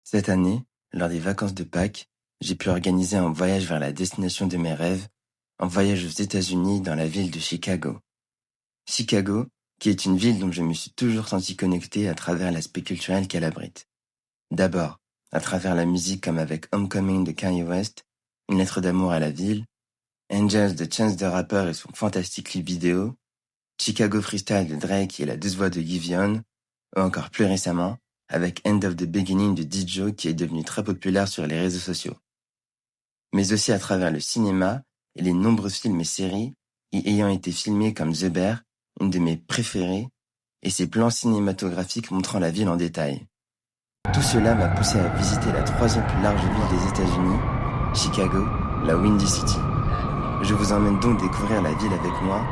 Cette année, lors des vacances de Pâques, j'ai pu organiser un voyage vers la destination de mes rêves, un voyage aux États-Unis dans la ville de Chicago. Chicago, qui est une ville dont je me suis toujours senti connecté à travers l'aspect culturel qu'elle abrite. D'abord, à travers la musique comme avec Homecoming de Kanye West, une lettre d'amour à la ville, Angels de Chance the Rapper et son fantastique clip vidéo, Chicago Freestyle de Drake et la douce voix de Giveon, ou encore plus récemment, avec End of the Beginning de Dijo qui est devenu très populaire sur les réseaux sociaux. Mais aussi à travers le cinéma et les nombreux films et séries y ayant été filmés comme The Bear, une de mes préférées, et ses plans cinématographiques montrant la ville en détail. Tout cela m'a poussé à visiter la troisième plus large ville des États-Unis, Chicago, la Windy City. Je vous emmène donc découvrir la ville avec moi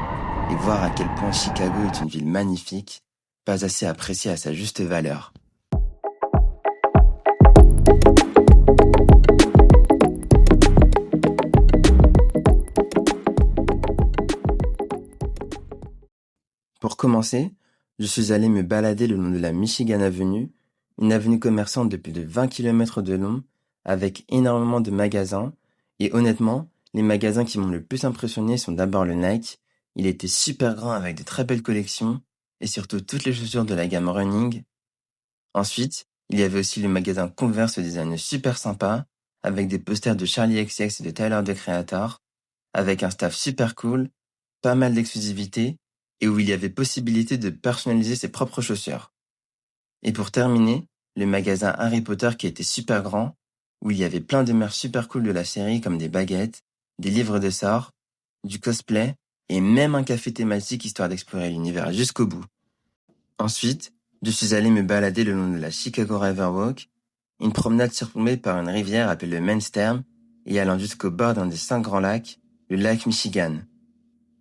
et voir à quel point Chicago est une ville magnifique, pas assez appréciée à sa juste valeur. Pour commencer, je suis allé me balader le long de la Michigan Avenue, une avenue commerçante de plus de 20 km de long, avec énormément de magasins, et honnêtement, les magasins qui m'ont le plus impressionné sont d'abord le Nike. Il était super grand avec de très belles collections, et surtout toutes les chaussures de la gamme Running. Ensuite, il y avait aussi le magasin Converse au design super sympa, avec des posters de Charlie XCX et de Tyler the Creator, avec un staff super cool, pas mal d'exclusivité, et où il y avait possibilité de personnaliser ses propres chaussures. Et pour terminer, le magasin Harry Potter qui était super grand, où il y avait plein de merch super cool de la série comme des baguettes, des livres de sorts, du cosplay, et même un café thématique histoire d'explorer l'univers jusqu'au bout. Ensuite, je suis allé me balader le long de la Chicago Riverwalk, une promenade surplombée par une rivière appelée le Menstern et allant jusqu'au bord d'un des 5 grands lacs, le lac Michigan.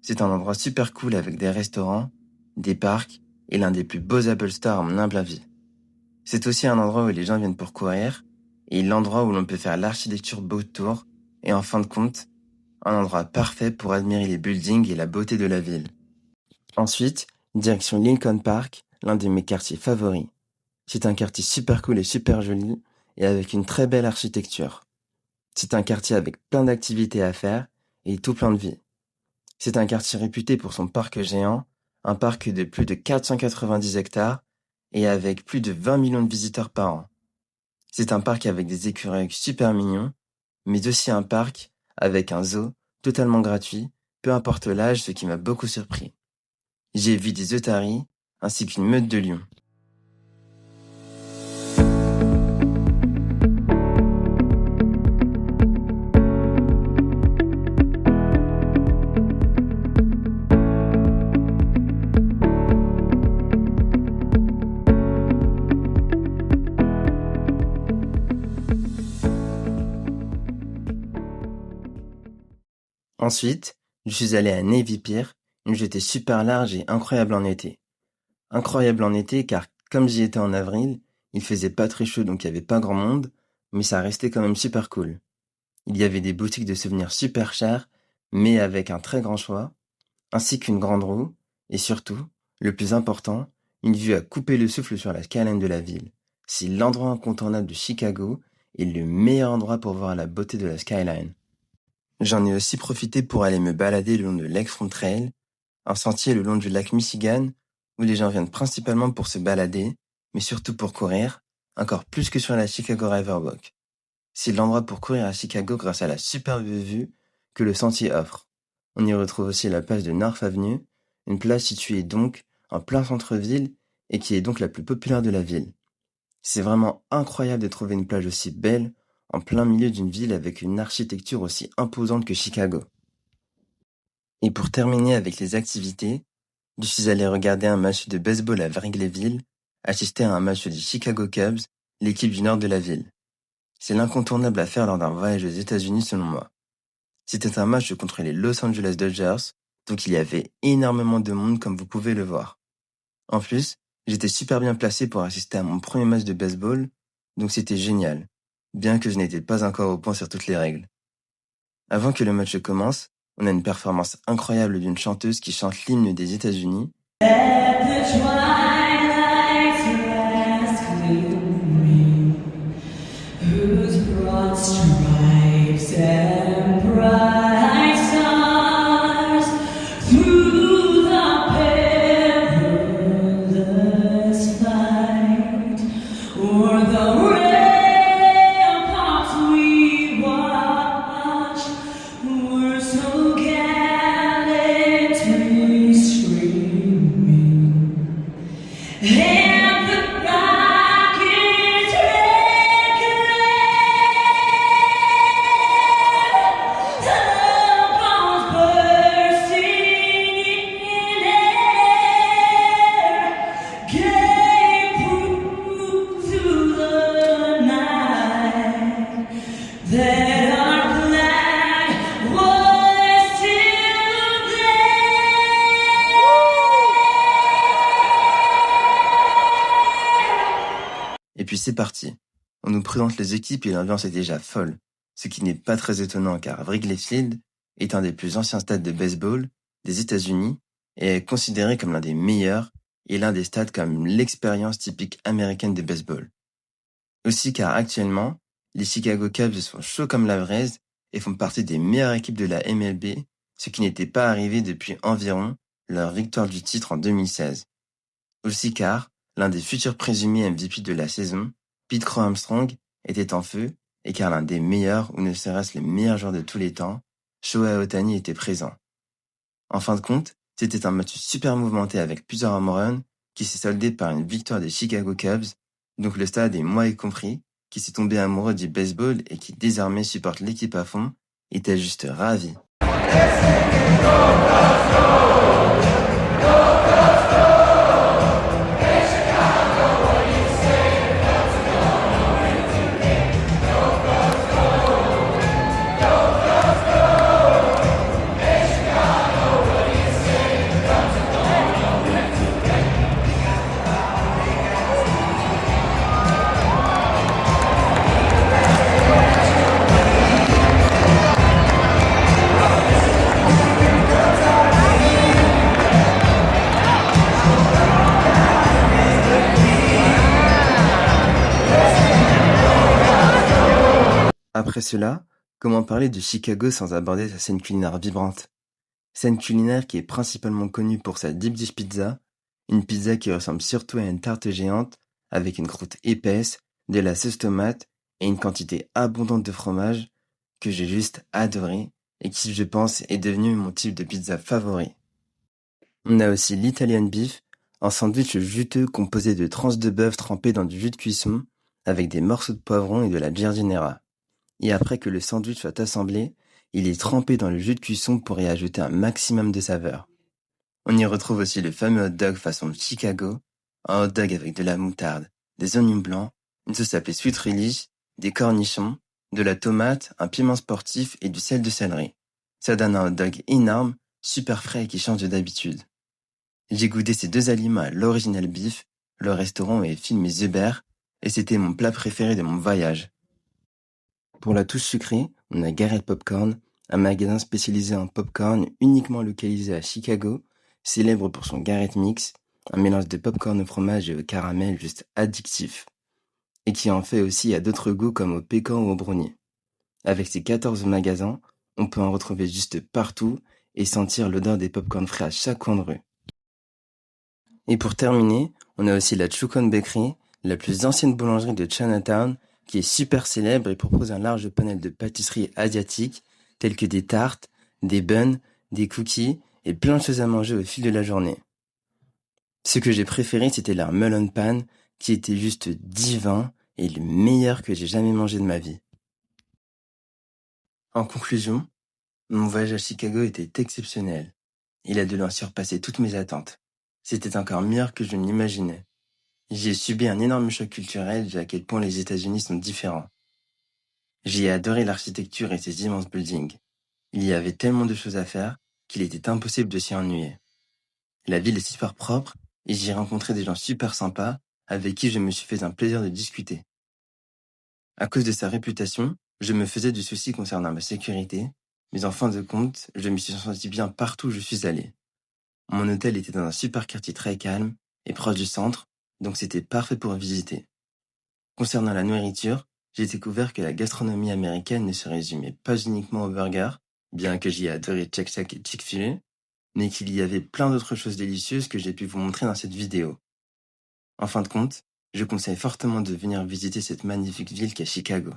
C'est un endroit super cool avec des restaurants, des parcs et l'un des plus beaux Apple Store à mon humble avis. C'est aussi un endroit où les gens viennent pour courir et l'endroit où l'on peut faire l'architecture boat tour et en fin de compte, un endroit parfait pour admirer les buildings et la beauté de la ville. Ensuite, direction Lincoln Park, l'un de mes quartiers favoris. C'est un quartier super cool et super joli et avec une très belle architecture. C'est un quartier avec plein d'activités à faire et tout plein de vie. C'est un quartier réputé pour son parc géant, un parc de plus de 490 hectares et avec plus de 20 millions de visiteurs par an. C'est un parc avec des écureuils super mignons, mais aussi un parc avec un zoo totalement gratuit, peu importe l'âge, ce qui m'a beaucoup surpris. J'ai vu des otaries ainsi qu'une meute de lions. Ensuite, je suis allé à Navy Pier, une jetée super large et incroyable en été. Incroyable en été car, comme j'y étais en avril, il faisait pas très chaud donc il y avait pas grand monde, mais ça restait quand même super cool. Il y avait des boutiques de souvenirs super chères, mais avec un très grand choix, ainsi qu'une grande roue, et surtout, le plus important, une vue à couper le souffle sur la skyline de la ville. C'est l'endroit incontournable de Chicago et le meilleur endroit pour voir la beauté de la skyline. J'en ai aussi profité pour aller me balader le long de Lakefront Trail, un sentier le long du lac Michigan, où les gens viennent principalement pour se balader, mais surtout pour courir, encore plus que sur la Chicago Riverwalk. C'est l'endroit pour courir à Chicago grâce à la superbe vue que le sentier offre. On y retrouve aussi la place de North Avenue, une place située donc en plein centre-ville et qui est donc la plus populaire de la ville. C'est vraiment incroyable de trouver une plage aussi belle en plein milieu d'une ville avec une architecture aussi imposante que Chicago. Et pour terminer avec les activités, je suis allé regarder un match de baseball à Wrigleyville, assister à un match des Chicago Cubs, l'équipe du nord de la ville. C'est l'incontournable à faire lors d'un voyage aux États-Unis selon moi. C'était un match contre les Los Angeles Dodgers, donc il y avait énormément de monde comme vous pouvez le voir. En plus, j'étais super bien placé pour assister à mon premier match de baseball, donc c'était génial, bien que je n'étais pas encore au point sur toutes les règles. Avant que le match commence, on a une performance incroyable d'une chanteuse qui chante l'hymne des États-Unis. stripes and bright stars through the perilous fight, o'er the ramparts we watched were so gallantly streaming, and the rockets red glare, the bombs bursting in air, gave proof through the night that our flag was still there. Et puis c'est parti. On nous présente les équipes et l'ambiance est déjà folle. Ce qui n'est pas très étonnant car Wrigley Field est un des plus anciens stades de baseball des États-Unis et est considéré comme l'un des meilleurs et l'un des stades comme l'expérience typique américaine de baseball. Aussi car actuellement, les Chicago Cubs sont chauds comme la braise et font partie des meilleures équipes de la MLB, ce qui n'était pas arrivé depuis environ leur victoire du titre en 2016. Aussi car l'un des futurs présumés MVP de la saison, Pete Crow Armstrong, était en feu et car l'un des meilleurs ou ne serait-ce le meilleur joueur de tous les temps, Shohei Ohtani, était présent. En fin de compte, c'était un match super mouvementé avec plusieurs home runs qui s'est soldé par une victoire des Chicago Cubs, donc le stade et moi y compris, qui s'est tombé amoureux du baseball et qui désormais supporte l'équipe à fond, était juste ravi. Après cela, comment parler de Chicago sans aborder sa scène culinaire vibrante? Scène culinaire qui est principalement connue pour sa deep dish pizza, une pizza qui ressemble surtout à une tarte géante avec une croûte épaisse, de la sauce tomate et une quantité abondante de fromage que j'ai juste adoré et qui, je pense, est devenu mon type de pizza favori. On a aussi l'Italian beef, un sandwich juteux composé de tranches de bœuf trempées dans du jus de cuisson avec des morceaux de poivron et de la giardiniera. Et après que le sandwich soit assemblé, il est trempé dans le jus de cuisson pour y ajouter un maximum de saveur. On y retrouve aussi le fameux hot dog façon Chicago, un hot dog avec de la moutarde, des oignons blancs, une sauce appelée sweet relish, des cornichons, de la tomate, un piment sportif et du sel de céleri. Ça donne un hot dog énorme, super frais et qui change d'habitude. J'ai goûté ces deux aliments à l'Original Beef, le restaurant est filmé Zuber, et c'était mon plat préféré de mon voyage. Pour la touche sucrée, on a Garrett Popcorn, un magasin spécialisé en popcorn uniquement localisé à Chicago, célèbre pour son Garrett Mix, un mélange de popcorn au fromage et au caramel juste addictif, et qui en fait aussi à d'autres goûts comme au pécan ou au brownie. Avec ses 14 magasins, on peut en retrouver juste partout et sentir l'odeur des popcorn frais à chaque coin de rue. Et pour terminer, on a aussi la Chukon Bakery, la plus ancienne boulangerie de Chinatown, qui est super célèbre et propose un large panel de pâtisseries asiatiques, telles que des tartes, des buns, des cookies et plein de choses à manger au fil de la journée. Ce que j'ai préféré, c'était leur melon pan, qui était juste divin et le meilleur que j'ai jamais mangé de ma vie. En conclusion, mon voyage à Chicago était exceptionnel. Il a de loin surpassé toutes mes attentes. C'était encore meilleur que je ne l'imaginais. J'y ai subi un énorme choc culturel vu à quel point les États-Unis sont différents. J'y ai adoré l'architecture et ses immenses buildings. Il y avait tellement de choses à faire qu'il était impossible de s'y ennuyer. La ville est super propre et j'y ai rencontré des gens super sympas avec qui je me suis fait un plaisir de discuter. À cause de sa réputation, je me faisais du souci concernant ma sécurité, mais en fin de compte, je me suis senti bien partout où je suis allé. Mon hôtel était dans un super quartier très calme et proche du centre, donc c'était parfait pour visiter. Concernant la nourriture, j'ai découvert que la gastronomie américaine ne se résumait pas uniquement aux burgers, bien que j'y ai adoré Shake Shack et Chick-fil-A, mais qu'il y avait plein d'autres choses délicieuses que j'ai pu vous montrer dans cette vidéo. En fin de compte, je conseille fortement de venir visiter cette magnifique ville qu'est Chicago.